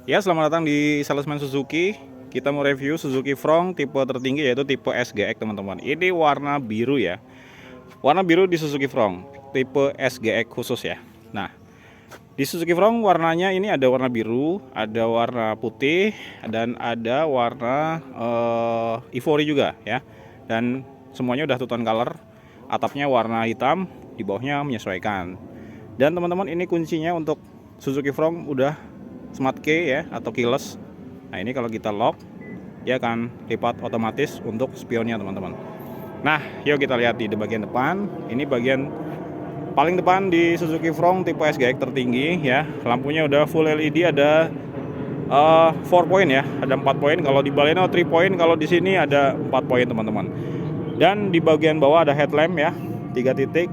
Ya, selamat datang di Salesman Suzuki. Kita mau review Suzuki Front tipe tertinggi yaitu tipe SGX, teman-teman. Ini warna biru ya. Warna biru di Suzuki Front tipe SGX khusus ya. Nah, di Suzuki Front warnanya ini ada warna biru, ada warna putih, dan ada warna ivory juga ya. Dan semuanya udah two tone color. Atapnya warna hitam, di bawahnya menyesuaikan. Dan teman-teman, ini kuncinya untuk Suzuki Front udah Smart Key ya, atau keyless. Nah, ini kalau kita lock, dia akan lipat otomatis untuk spionnya, teman-teman. Nah, yuk kita lihat di bagian depan. Ini bagian paling depan di Suzuki Front tipe SGX tertinggi ya. Lampunya udah full LED, ada 4 poin ya, ada 4 poin. Kalau di Baleno 3 poin, kalau di sini ada 4 poin, teman-teman. Dan di bagian bawah ada headlamp ya, 3 titik.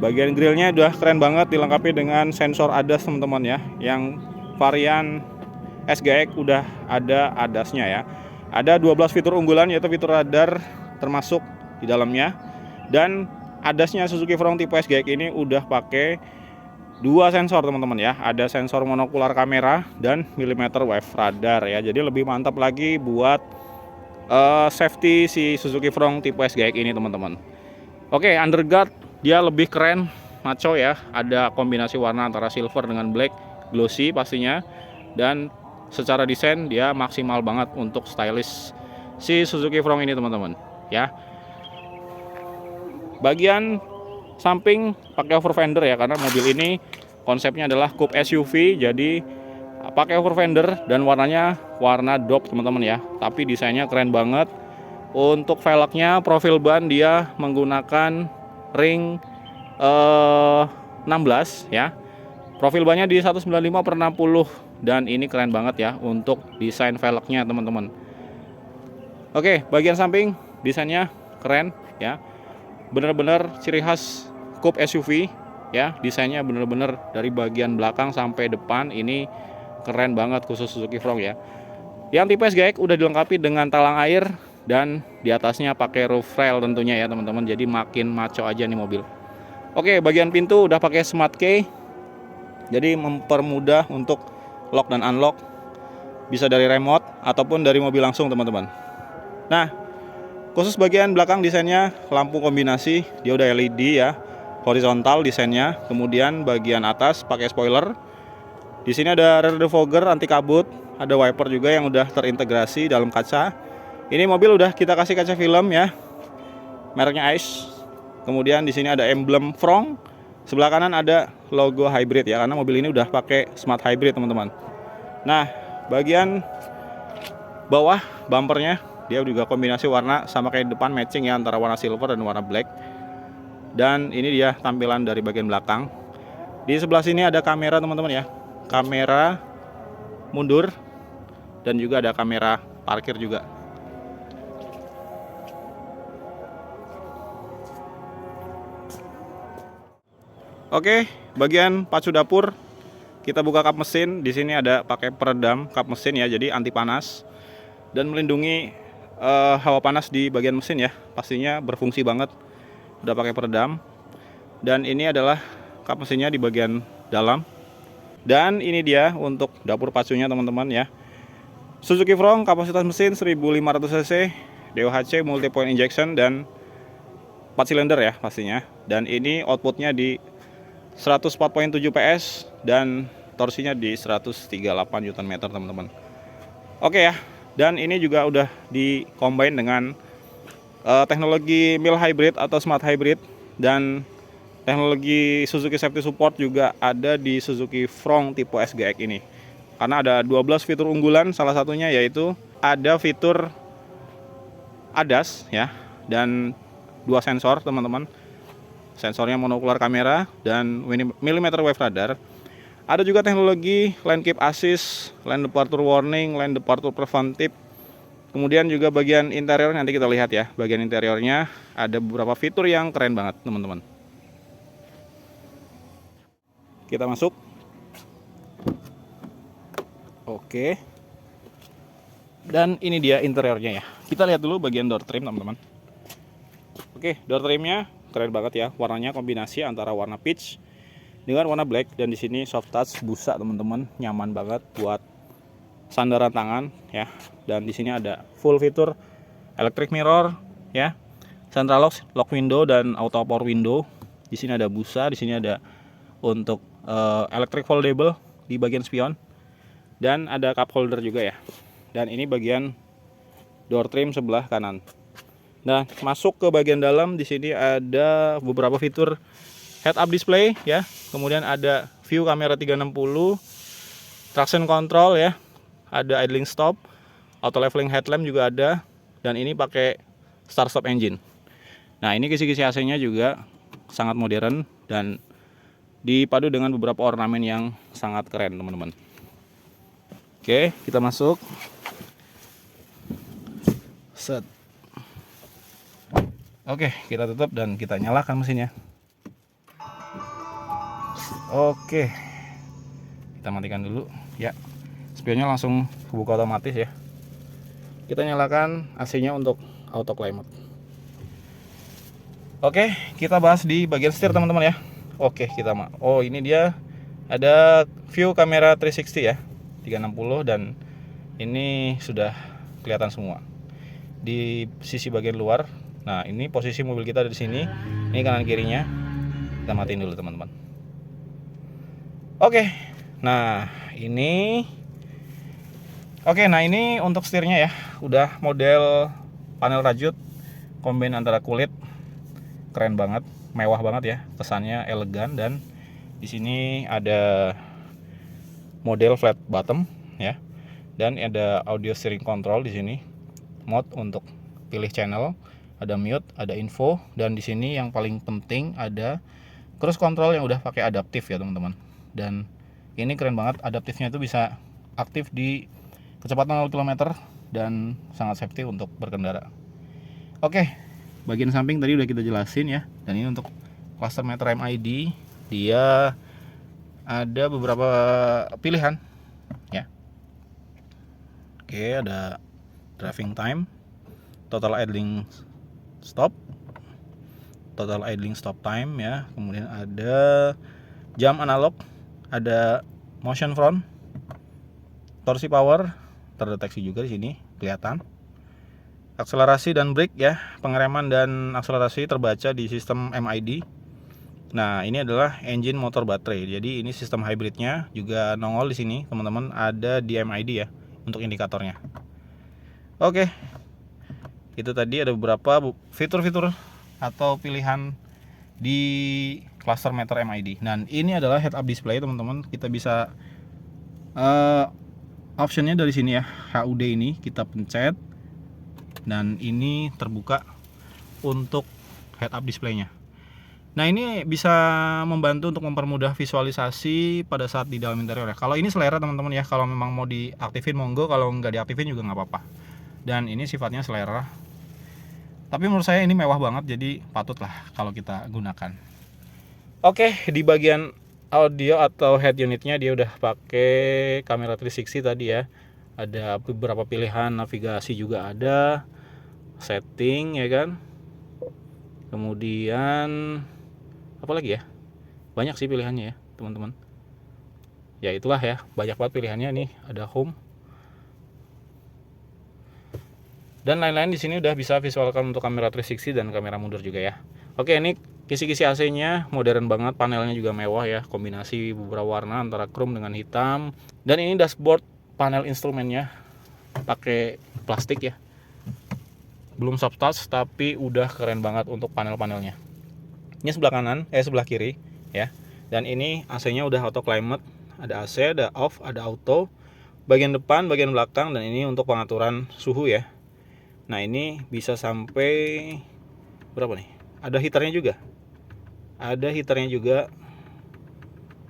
Bagian grillnya udah keren banget, dilengkapi dengan sensor ADAS, teman-teman ya. Yang varian SGX udah ada ADAS-nya ya. Ada 12 fitur unggulan, yaitu fitur radar termasuk di dalamnya. Dan ADAS-nya Suzuki Front tipe SGX ini udah pakai 2 sensor, teman-teman ya. Ada sensor monokular kamera dan millimeter wave radar ya. Jadi lebih mantap lagi buat safety si Suzuki Front tipe SGX ini, teman-teman. Oke, underguard dia lebih keren, maco ya. Ada kombinasi warna antara silver dengan black, glossy pastinya. Dan secara desain dia maksimal banget untuk stylish si Suzuki Front ini, teman-teman ya. Bagian samping pakai over fender ya, karena mobil ini konsepnya adalah coupe SUV, jadi pakai over fender dan warnanya warna dope, teman-teman ya. Tapi desainnya keren banget. Untuk velgnya, profil ban dia menggunakan ring 16 ya. Profil bannya di 195/60 dan ini keren banget ya untuk desain velgnya, teman-teman. Oke, bagian samping desainnya keren ya. Bener-bener ciri khas coupe SUV ya. Desainnya bener-bener dari bagian belakang sampai depan ini keren banget khusus Suzuki Front ya. Yang tipe SGX udah dilengkapi dengan talang air dan di atasnya pakai roof rail tentunya ya, teman-teman. Jadi makin maco aja nih mobil. Oke, bagian pintu udah pakai Smart Key. Jadi mempermudah untuk lock dan unlock. Bisa dari remote ataupun dari mobil langsung, teman-teman. Nah, khusus bagian belakang desainnya lampu kombinasi, dia udah LED ya. Horizontal desainnya. Kemudian bagian atas pakai spoiler. Di sini ada rear defogger anti kabut, ada wiper juga yang udah terintegrasi dalam kaca. Ini mobil udah kita kasih kaca film ya, mereknya Ice. Kemudian di sini ada emblem Front. Sebelah kanan ada logo hybrid ya, karena mobil ini udah pakai smart hybrid, teman-teman. Nah, bagian bawah bumpernya dia juga kombinasi warna sama kayak depan, matching ya, antara warna silver dan warna black. Dan ini dia tampilan dari bagian belakang. Di sebelah sini ada kamera, teman-teman ya. Kamera mundur dan juga ada kamera parkir juga. Oke, bagian pacu dapur kita buka kap mesin. Di sini ada pakai peredam kap mesin ya, jadi anti panas dan melindungi hawa panas di bagian mesin ya. Pastinya berfungsi banget. Udah pakai peredam. Dan ini adalah kap mesinnya di bagian dalam. Dan ini dia untuk dapur pacunya, teman-teman ya. Suzuki Front kapasitas mesin 1500 cc, DOHC multi point injection dan 4 silinder ya pastinya. Dan ini outputnya di 104.7 PS dan torsinya di 138 Nm, teman-teman. Oke ya. Dan ini juga udah di-combine dengan teknologi mild hybrid atau smart hybrid, dan teknologi Suzuki Safety Support juga ada di Suzuki Front tipe SGX ini. Karena ada 12 fitur unggulan, salah satunya yaitu ada fitur ADAS ya, dan 2 sensor, teman-teman. Sensornya monokular kamera dan millimeter wave radar. Ada juga teknologi lane keep assist, lane departure warning, lane departure preventive. Kemudian juga bagian interior nanti kita lihat ya. Bagian interiornya ada beberapa fitur yang keren banget, teman-teman. Kita masuk. Oke. Dan ini dia interiornya ya. Kita lihat dulu bagian door trim, teman-teman. Oke, door trimnya keren banget ya. Warnanya kombinasi antara warna peach dengan warna black, dan di sini soft touch busa, teman-teman. Nyaman banget buat sandaran tangan ya. Dan di sini ada full fitur electric mirror ya, central lock window dan auto power window. Di sini ada busa, di sini ada untuk electric foldable di bagian spion, dan ada cup holder juga ya. Dan ini bagian door trim sebelah kanan. Nah, masuk ke bagian dalam, di sini ada beberapa fitur head up display ya. Kemudian ada view kamera 360, traction control ya. Ada idling stop, auto leveling headlamp juga ada, dan ini pakai start stop engine. Nah, ini kisi-kisi AC-nya juga sangat modern dan dipadu dengan beberapa ornamen yang sangat keren, teman-teman. Oke, kita masuk. Set. Oke, kita tutup dan kita nyalakan mesinnya. Oke, kita matikan dulu ya. Spionnya langsung kebuka otomatis ya. Kita nyalakan AC-nya untuk auto climate. Oke, kita bahas di bagian setir, teman-teman ya. Oke, ini dia ada view kamera 360 ya, 360, dan ini sudah kelihatan semua di sisi bagian luar. Nah, ini posisi mobil kita ada di sini. Ini kanan kirinya. Kita matiin dulu, teman-teman. Oke. Nah, ini untuk setirnya ya. Udah model panel rajut combine antara kulit. Keren banget, mewah banget ya. Kesannya elegan, dan di sini ada model flat bottom ya. Dan ada audio steering control di sini. Mode untuk pilih channel, ada mute, ada info, dan di sini yang paling penting ada cruise control yang udah pakai adaptif ya, teman-teman. Dan ini keren banget, adaptifnya itu bisa aktif di kecepatan 0 km dan sangat safety untuk berkendara. Oke, bagian samping tadi udah kita jelasin ya. Dan ini untuk cluster meter MID, dia ada beberapa pilihan ya. Oke, ada driving time, total idling stop, total idling stop time ya. Kemudian ada jam analog, ada motion front, torsi power terdeteksi juga di sini kelihatan. Akselerasi dan brake ya, pengereman dan akselerasi terbaca di sistem MID. Nah, ini adalah engine motor baterai. Jadi ini sistem hybridnya juga nongol di sini, teman-teman, ada di MID ya untuk indikatornya. Oke. Itu tadi ada beberapa fitur-fitur atau pilihan di cluster meter MID. Dan ini adalah head up display, teman-teman. Kita bisa optionnya dari sini ya. HUD ini kita pencet dan ini terbuka untuk head up displaynya. Nah, ini bisa membantu untuk mempermudah visualisasi pada saat di dalam interior ya. Kalau ini selera, teman-teman ya. Kalau memang mau diaktifin monggo, kalau nggak diaktifin juga nggak apa-apa. Dan ini sifatnya selera. Tapi menurut saya ini mewah banget, jadi patutlah kalau kita gunakan. Oke, di bagian audio atau head unitnya dia udah pakai kamera 360 tadi ya. Ada beberapa pilihan navigasi juga ada, setting ya kan. Kemudian apa lagi ya? Banyak sih pilihannya ya, teman-teman. Ya itulah ya, banyak banget pilihannya nih. Ada home dan lain-lain. Di sini udah bisa visualkan untuk kamera 360 dan kamera mundur juga ya. Oke, ini kisi-kisi AC-nya modern banget, panelnya juga mewah ya, kombinasi beberapa warna antara chrome dengan hitam. Dan ini dashboard panel instrumennya pakai plastik ya, belum soft touch tapi udah keren banget untuk panel-panelnya. Ini sebelah kiri ya. Dan ini AC-nya udah auto climate, ada AC, ada off, ada auto, bagian depan, bagian belakang, dan ini untuk pengaturan suhu ya. Nah, ini bisa sampai berapa nih? Ada heaternya juga.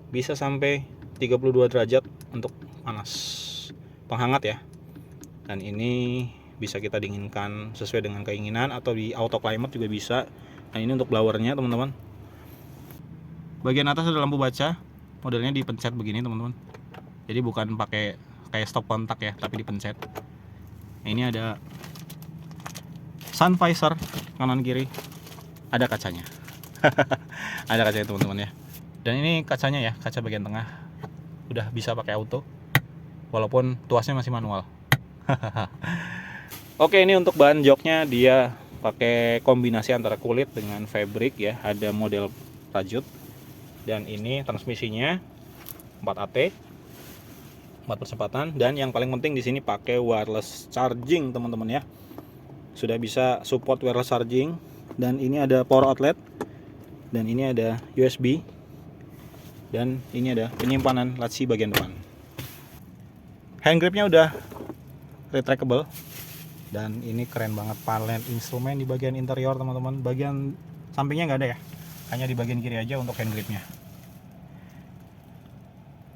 Bisa sampai 32 derajat untuk panas, penghangat ya. Dan ini bisa kita dinginkan sesuai dengan keinginan atau di auto climate juga bisa. Nah, ini untuk blowernya, teman-teman. Bagian atas ada lampu baca, modelnya dipencet begini, teman-teman. Jadi bukan pakai kayak stop kontak ya, tapi dipencet. Nah, ini ada sun visor kanan kiri, ada kacanya. Ada kacanya, teman-teman ya. Dan ini kacanya ya, kaca bagian tengah udah bisa pakai auto. walaupun tuasnya masih manual. Oke, ini untuk bahan joknya dia pakai kombinasi antara kulit dengan fabric ya, ada model rajut. Dan ini transmisinya 4AT, 4 percepatan, dan yang paling penting di sini pakai wireless charging teman-teman ya. Sudah bisa support wireless charging, dan ini ada power outlet, dan ini ada USB, dan ini ada penyimpanan laci bagian depan. Hand gripnya udah retractable, dan ini keren banget panel instrumen di bagian interior teman-teman. Bagian sampingnya nggak ada ya, hanya di bagian kiri aja untuk hand gripnya.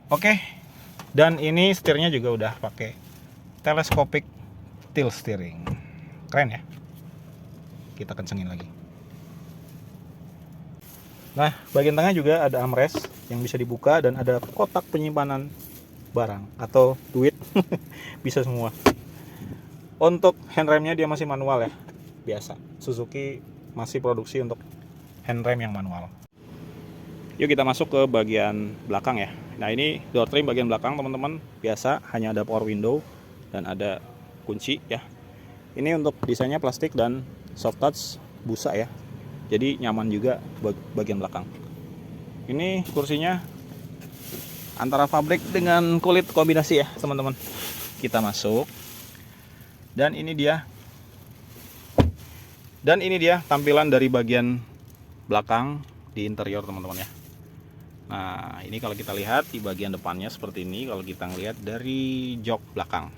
Oke, dan ini setirnya juga udah pakai telescopic tilt steering. Keren ya. Kita kencengin lagi. Nah, bagian tengah juga ada armrest yang bisa dibuka, dan ada kotak penyimpanan barang atau duit. Bisa semua. Untuk handremnya dia masih manual ya, biasa. Suzuki masih produksi untuk handrem yang manual. Yuk kita masuk ke bagian belakang ya. Nah, ini door trim bagian belakang teman-teman, biasa hanya ada power window dan ada kunci ya. Ini untuk desainnya plastik dan soft touch busa ya, jadi nyaman juga bagian belakang. Ini kursinya antara fabrik dengan kulit kombinasi ya teman-teman. Kita masuk, dan ini dia tampilan dari bagian belakang di interior teman-teman ya. Nah, ini kalau kita lihat di bagian depannya seperti ini kalau kita ngelihat dari jok belakang.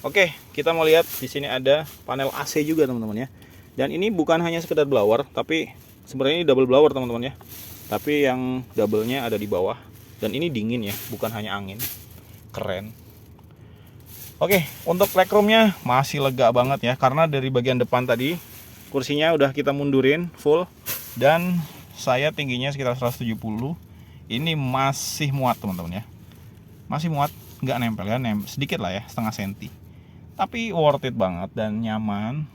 Oke, kita mau lihat di sini ada panel AC juga teman-teman ya. Dan ini bukan hanya sekedar blower, tapi sebenarnya ini double blower teman-teman ya. Tapi yang double-nya ada di bawah, dan ini dingin ya, bukan hanya angin. Keren. Oke, untuk legroomnya masih lega banget ya, karena dari bagian depan tadi kursinya udah kita mundurin full, dan saya tingginya sekitar 170. Ini masih muat teman-teman ya. Masih muat, nggak nempel ya, sedikit lah ya, setengah senti. Tapi worth it banget dan nyaman.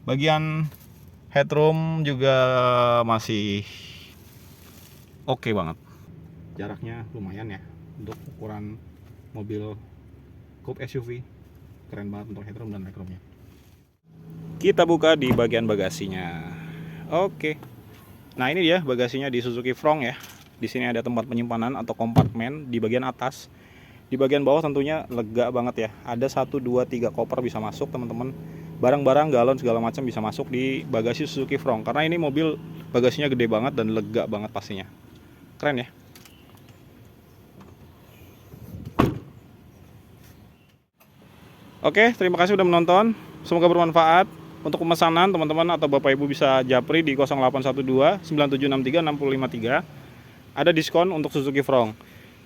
Bagian headroom juga masih oke banget. Jaraknya lumayan ya untuk ukuran mobil coupe SUV. Keren banget untuk headroom dan legroomnya. Kita buka di bagian bagasinya. Oke. Nah, ini dia bagasinya di Suzuki Front ya. Di sini ada tempat penyimpanan atau kompartemen di bagian atas. Di bagian bawah tentunya lega banget ya. Ada 1, 2, 3 koper bisa masuk teman-teman. Barang-barang, galon segala macam bisa masuk di bagasi Suzuki Front. Karena ini mobil bagasinya gede banget dan lega banget pastinya. Keren ya. Oke, terima kasih sudah menonton. Semoga bermanfaat. Untuk pemesanan teman-teman atau Bapak Ibu bisa japri di 0812 9763 653. Ada diskon untuk Suzuki Front.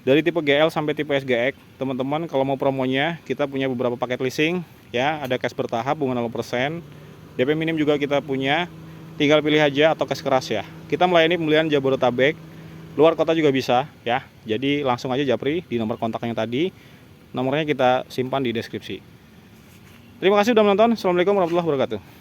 Dari tipe GL sampai tipe SGX, teman-teman kalau mau promonya, kita punya beberapa paket leasing ya, ada cash bertahap bunga 0%. DP minim juga kita punya. Tinggal pilih aja atau cash keras ya. Kita melayani pembelian Jabodetabek, luar kota juga bisa ya. Jadi langsung aja japri di nomor kontaknya tadi. Nomornya kita simpan di deskripsi. Terima kasih sudah menonton. Assalamualaikum warahmatullahi wabarakatuh.